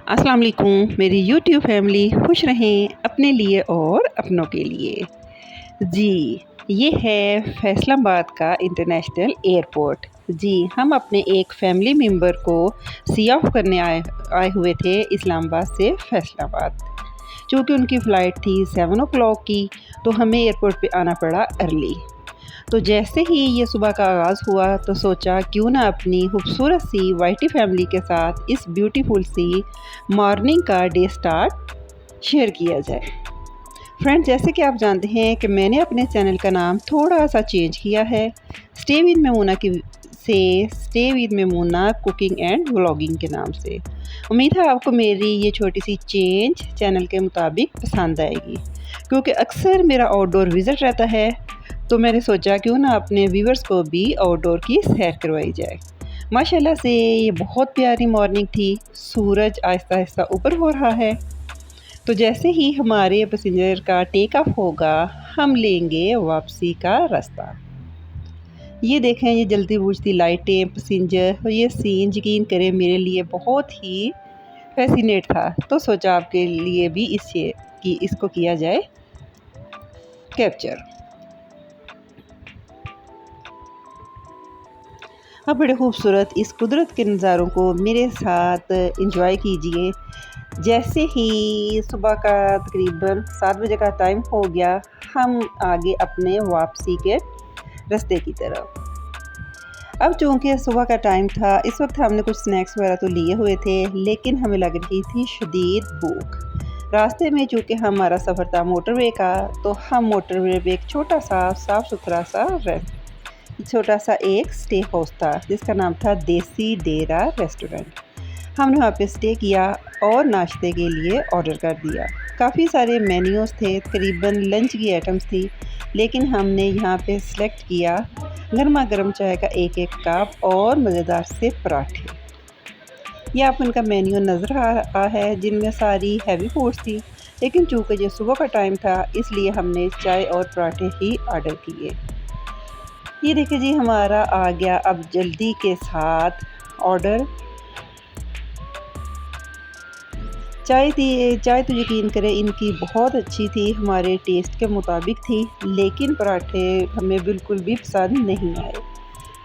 अस्सलाम वालेकुम मेरी यूट्यूब फैमिली, खुश रहें अपने लिए और अपनों के लिए। जी, ये है फैसलाबाद का इंटरनेशनल एयरपोर्ट। जी, हम अपने एक फैमिली मेंबर को सी ऑफ करने आए आए हुए थे इस्लामाबाद से फैसलाबाद। चूँकि उनकी फ़्लाइट थी 7 ओ क्लॉक की, तो हमें एयरपोर्ट पे आना पड़ा अर्ली। तो जैसे ही ये सुबह का आगाज़ हुआ तो सोचा क्यों ना अपनी खूबसूरत सी वाइटी फैमिली के साथ इस ब्यूटीफुल सी मॉर्निंग का डे स्टार्ट शेयर किया जाए। फ्रेंड्स, जैसे कि आप जानते हैं कि मैंने अपने चैनल का नाम थोड़ा-सा चेंज किया है। स्टे विद मेमूना की से stay with Maimuna cooking and vlogging के नाम से। उम्मीद है आपको मेरी ये छोटी-सी चेंज चैनल के मुताबिक पसंद आएगी। क्योंकि अक्सर मेरा आउटडोर विज़िट रहता है, तो मैंने सोचा क्यों ना अपने व्यूअर्स को भी आउटडोर की सैर करवाई जाए। माशाल्लाह से ये बहुत प्यारी मॉर्निंग थी। सूरज आहिस्ता-आहिस्ता ऊपर हो रहा है। तो जैसे ही हमारे पैसेंजर का टेक ऑफ होगा, हम लेंगे वापसी का रास्ता। ये देखें, ये जलती बुझती लाइटें, पैसेंजर और ये सीन यकीन करें मेरे लिए बहुत ही फ़ैसिनेट था। तो सोचा आपके लिए भी इसको किया जाए कैप्चर। आप बड़े खूबसूरत इस कुदरत के नज़ारों को मेरे साथ एंजॉय कीजिए। जैसे ही सुबह का तकरीबन 7 बजे का टाइम हो गया, हम आगे अपने वापसी के रास्ते की तरफ। अब चूँकि सुबह का टाइम था, इस वक्त हमने कुछ स्नैक्स वगैरह तो लिए हुए थे, लेकिन हमें लग रही थी शदीद भूख। रास्ते में चूँकि हमारा सफ़र था मोटरवे का, तो हम मोटरवे पे एक छोटा-सा साफ़-सुथरा सा छोटा सा एक स्टे हाउस था जिसका नाम था देसी डेरा रेस्टोरेंट। हमने वहाँ पे स्टे किया और नाश्ते के लिए ऑर्डर कर दिया। काफ़ी सारे मेन्यूज़ थे, तकरीबन लंच की आइटम्स थी, लेकिन हमने यहाँ पे सेलेक्ट किया गर्मा गर्म चाय का एक कप और मज़ेदार से पराठे। ये आपको इनका मेन्यू नज़र आ रहा है, जिनमें सारी हैवी फूड्स थी, लेकिन चूँकि ये सुबह का टाइम था, इसलिए हमने चाय और पराठे ही ऑर्डर किए। ये देखिए जी, हमारा आ गया अब जल्दी के साथ ऑर्डर। चाय तो यकीन करें इनकी बहुत अच्छी थी, हमारे टेस्ट के मुताबिक थी, लेकिन पराठे हमें बिल्कुल भी पसंद नहीं आए।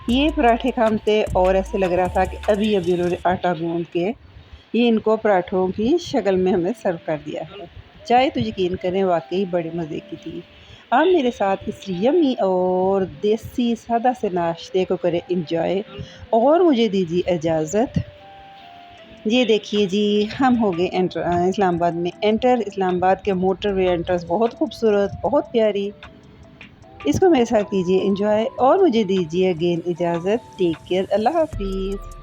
ये पराठे खाते और ऐसे लग रहा था कि अभी-अभी उन्होंने आटा गूँध के ये इनको पराठों की शक्ल में हमें सर्व कर दिया है। चाय तो यकीन करें वाक़ई बड़े मज़े की थी। आप मेरे साथ इस यम्मी और देसी सादा से नाश्ते को करें एंजॉय और मुझे दीजिए इजाज़त। ये देखिए जी, हम हो गए इस्लामाबाद में एंटर। इस्लामाबाद के मोटरवे एंट्रेंस बहुत खूबसूरत, बहुत प्यारी। इसको मेरे साथ कीजिए एंजॉय और मुझे दीजिए अगेन इजाज़त। टेक केयर, अल्लाह हाफ़िज़।